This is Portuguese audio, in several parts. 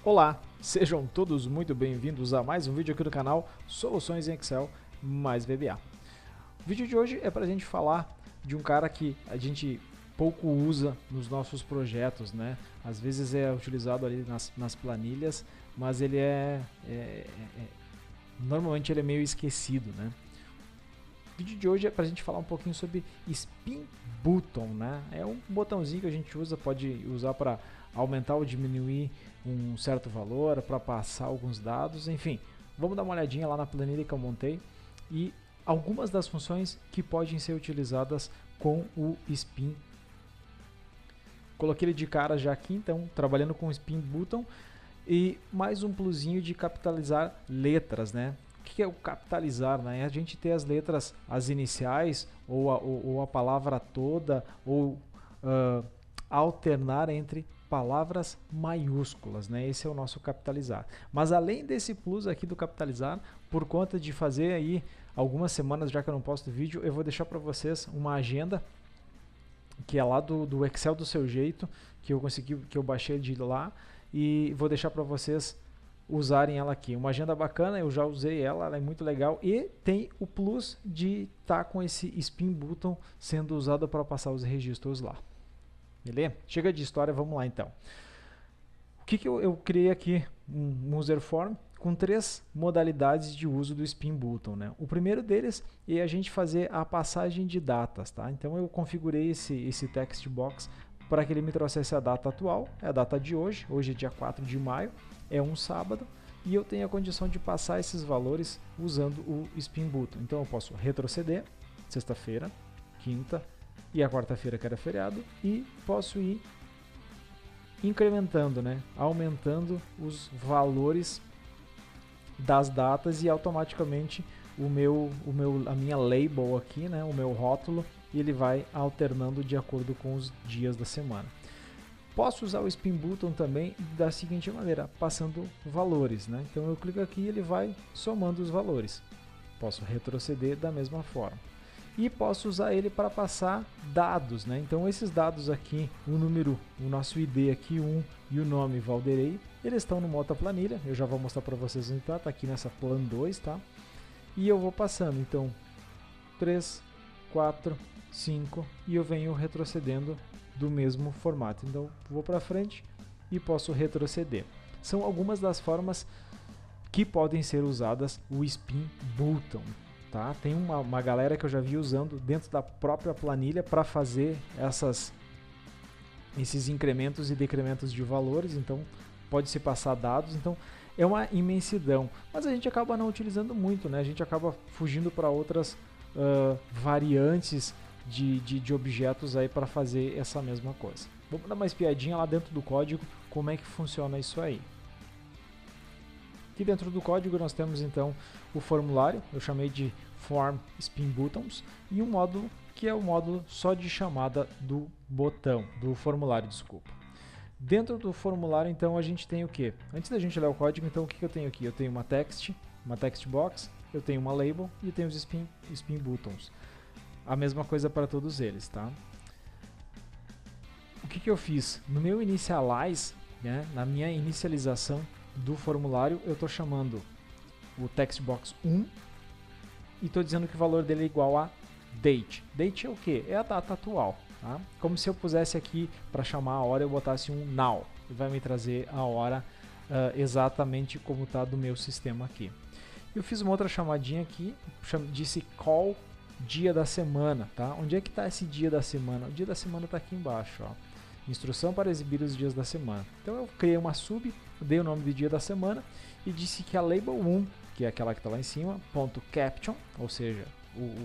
Olá, sejam todos muito bem-vindos a mais um vídeo aqui do canal Soluções em Excel mais VBA. O vídeo de hoje é para a gente falar de um cara que a gente pouco usa nos nossos projetos, né? Às vezes é utilizado ali nas planilhas, mas ele normalmente ele é meio esquecido, né? O vídeo de hoje é para a gente falar um pouquinho sobre Spin Button, né? É um botãozinho que a gente usa, pode usar para aumentar ou diminuir um certo valor, para passar alguns dados, enfim. Vamos dar uma olhadinha lá na planilha que eu montei e algumas das funções que podem ser utilizadas com o Spin. Coloquei ele de cara já aqui, então, trabalhando com o Spin Button e mais um plusinho de capitalizar letras, né? O que é o capitalizar? Né? É a gente ter as letras, as iniciais, ou a palavra toda, ou alternar entre palavras maiúsculas, né? Esse é o nosso capitalizar. Mas além desse plus aqui do capitalizar, por conta de fazer aí algumas semanas já que eu não posto vídeo, eu vou deixar para vocês uma agenda que é lá do Excel do seu jeito, que eu baixei de lá e vou deixar para vocês usarem ela aqui. Uma agenda bacana, eu já usei ela é muito legal e tem o plus de estar com esse Spin Button sendo usado para passar os registros lá. Beleza? Chega de história, vamos lá então. O que eu criei aqui? Um user form com 3 modalidades de uso do Spin Button, né? O primeiro deles é a gente fazer a passagem de datas, tá? Então eu configurei esse text box para que ele me trouxesse a data atual, é a data de hoje é dia 4 de maio, é um sábado, e eu tenho a condição de passar esses valores usando o Spin Button. Então eu posso retroceder, sexta-feira, quinta, e a quarta-feira que era feriado, e posso ir incrementando, né? Aumentando os valores das datas e automaticamente a minha label aqui, né? O meu rótulo, ele vai alternando de acordo com os dias da semana. Posso usar o Spin Button também da seguinte maneira, passando valores, né? Então eu clico aqui e ele vai somando os valores. Posso retroceder da mesma forma. E posso usar ele para passar dados, né? Então esses dados aqui, o nosso ID aqui 1 e o nome Valderei, eles estão numa outra planilha, eu já vou mostrar para vocês onde está aqui nessa plan 2, tá? E eu vou passando, então 3, 4, 5 e eu venho retrocedendo do mesmo formato. Então vou para frente e posso retroceder. São algumas das formas que podem ser usadas o Spin Button. Tá? Tem uma galera que eu já vi usando dentro da própria planilha para fazer esses incrementos e decrementos de valores, então pode se passar dados, então é uma imensidão, mas a gente acaba não utilizando muito, né? A gente acaba fugindo para outras variantes de objetos aí para fazer essa mesma coisa. Vamos dar uma espiadinha lá dentro do código, como é que funciona isso aí. Aqui dentro do código nós temos então o formulário, eu chamei de Form Spin Buttons, e um módulo que é o módulo só de chamada do botão, do formulário, desculpa. Dentro do formulário então a gente tem o que? Antes da gente ler o código, então o que eu tenho aqui? Eu tenho uma text box, eu tenho uma label e eu tenho os Spin Buttons. A mesma coisa para todos eles, tá? O que eu fiz? No meu initialize, né, na minha inicialização do formulário, eu estou chamando o text box 1 e estou dizendo que o valor dele é igual a date. Date é o que? É a data atual. Tá? Como se eu pusesse aqui para chamar a hora, eu botasse um now. E vai me trazer a hora exatamente como está do meu sistema aqui. Eu fiz uma outra chamadinha aqui, disse call dia da semana. Tá? Onde é que está esse dia da semana? O dia da semana está aqui embaixo. Ó. Instrução para exibir os dias da semana. Então eu criei uma sub, dei o nome de dia da semana e disse que a label 1, que é aquela que está lá em cima, ponto caption, ou seja,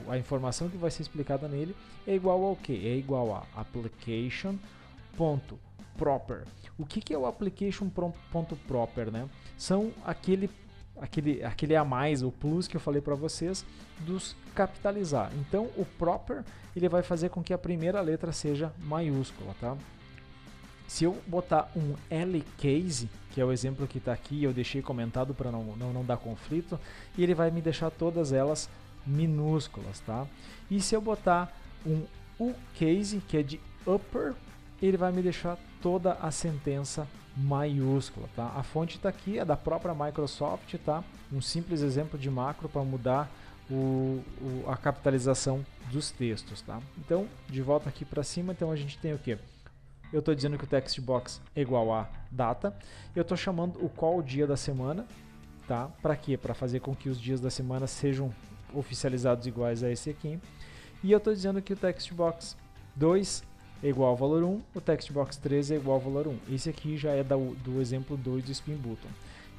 a informação que vai ser explicada nele é igual ao que? É igual a application.proper. O que é o application.proper, né? São aquele a mais, o plus que eu falei para vocês dos capitalizar. Então o proper ele vai fazer com que a primeira letra seja maiúscula, tá? Se eu botar um L case, que é o exemplo que está aqui, eu deixei comentado para não dar conflito, e ele vai me deixar todas elas minúsculas, tá? E se eu botar um U case, que é de upper, ele vai me deixar toda a sentença maiúscula, tá? A fonte está aqui, é da própria Microsoft, tá? Um simples exemplo de macro para mudar a capitalização dos textos, tá? Então, de volta aqui para cima, então a gente tem o que? Eu estou dizendo que o text box é igual a data, eu estou chamando o qual dia da semana, tá? Para quê? Para fazer com que os dias da semana sejam oficializados iguais a esse aqui. E eu estou dizendo que o text box 2 é igual ao valor 1, o text box 3 é igual ao valor 1. Esse aqui já é do exemplo 2 do Spin Button.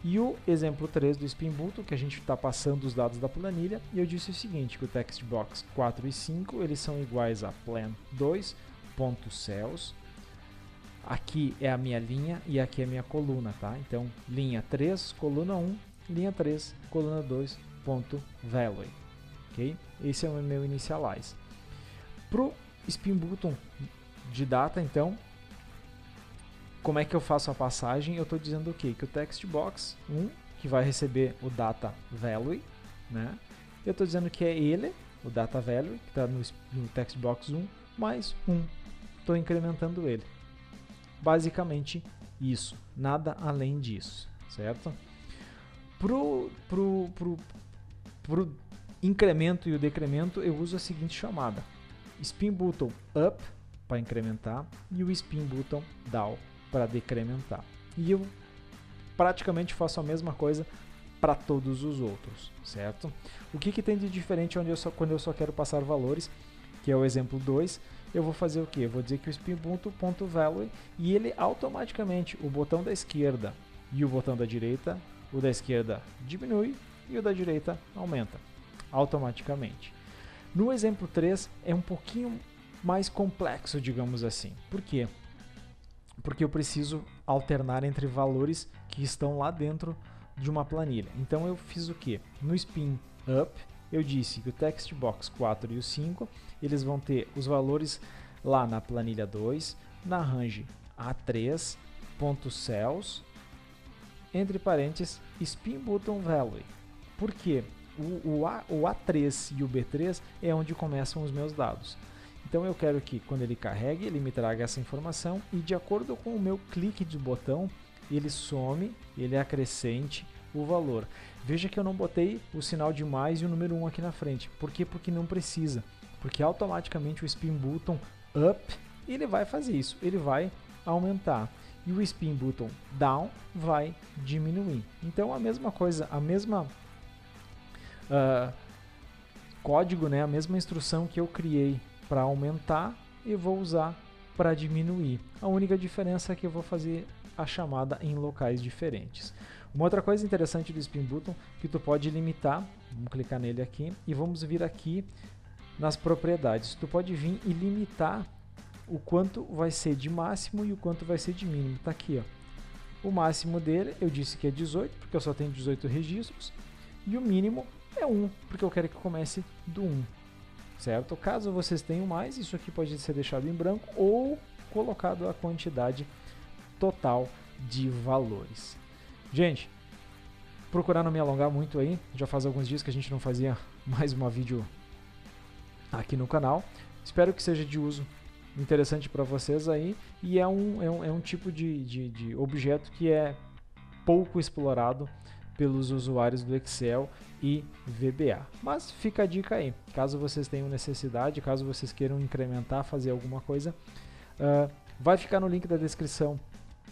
E o exemplo 3 do Spin Button, que a gente está passando os dados da planilha, e eu disse o seguinte, que o text box 4 e 5 eles são iguais a plan2.cells. Aqui é a minha linha e aqui é a minha coluna, tá? Então, linha 3, coluna 1, linha 3, coluna 2, ponto value. Ok? Esse é o meu initialize. Para o Spin Button de data, então, como é que eu faço a passagem? Eu estou dizendo o quê? Que o text box 1, que vai receber o data value, né? Eu estou dizendo que é ele, o data value, que está no text box 1, mais 1. Estou incrementando ele. Basicamente isso, nada além disso, certo? Pro incremento e o decremento, eu uso a seguinte chamada: Spin Button up para incrementar e o Spin Button down para decrementar. E eu praticamente faço a mesma coisa para todos os outros, certo? O que tem de diferente quando eu só quero passar valores, que é o exemplo 2, eu vou fazer o que? Eu vou dizer que o Spin Button.value e ele automaticamente, o botão da esquerda e o botão da direita, o da esquerda diminui e o da direita aumenta automaticamente. No exemplo 3 é um pouquinho mais complexo, digamos assim. Por quê? Porque eu preciso alternar entre valores que estão lá dentro de uma planilha. Então eu fiz o quê? No Spin Up, eu disse que o text box 4 e o 5, eles vão ter os valores lá na planilha 2, na range A3.cells, entre parênteses, Spin Button Value. Por quê? O A3 e o B3 é onde começam os meus dados. Então eu quero que quando ele carregue, ele me traga essa informação e de acordo com o meu clique de botão, ele some, ele acrescente o valor. Veja que eu não botei o sinal de mais e o número 1 aqui na frente. Por quê? Porque não precisa. Porque automaticamente o Spin Button Up, ele vai fazer isso, ele vai aumentar. E o Spin Button Down vai diminuir. Então a mesma coisa, a mesma código, né, a mesma instrução que eu criei para aumentar, eu vou usar para diminuir. A única diferença é que eu vou fazer a chamada em locais diferentes. Uma outra coisa interessante do Spin Button que tu pode limitar, vamos clicar nele aqui e vamos vir aqui nas propriedades. Tu pode vir e limitar o quanto vai ser de máximo e o quanto vai ser de mínimo. Tá aqui, ó. O máximo dele eu disse que é 18, porque eu só tenho 18 registros, e o mínimo é 1, porque eu quero que comece do 1. Certo? Caso vocês tenham mais, isso aqui pode ser deixado em branco ou colocado a quantidade total de valores. Gente, procurar não me alongar muito aí, já faz alguns dias que a gente não fazia mais uma vídeo aqui no canal. Espero que seja de uso interessante para vocês aí, e é um tipo de objeto que é pouco explorado pelos usuários do Excel e VBA. Mas fica a dica aí, caso vocês tenham necessidade, caso vocês queiram incrementar, fazer alguma coisa, vai ficar no link da descrição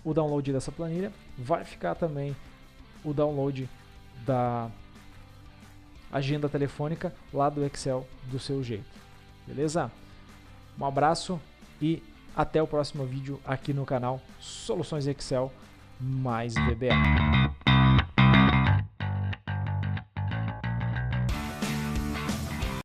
o download dessa planilha, vai ficar também o download da agenda telefônica lá do Excel do seu jeito. Beleza? Um abraço e até o próximo vídeo aqui no canal Soluções Excel mais VBA.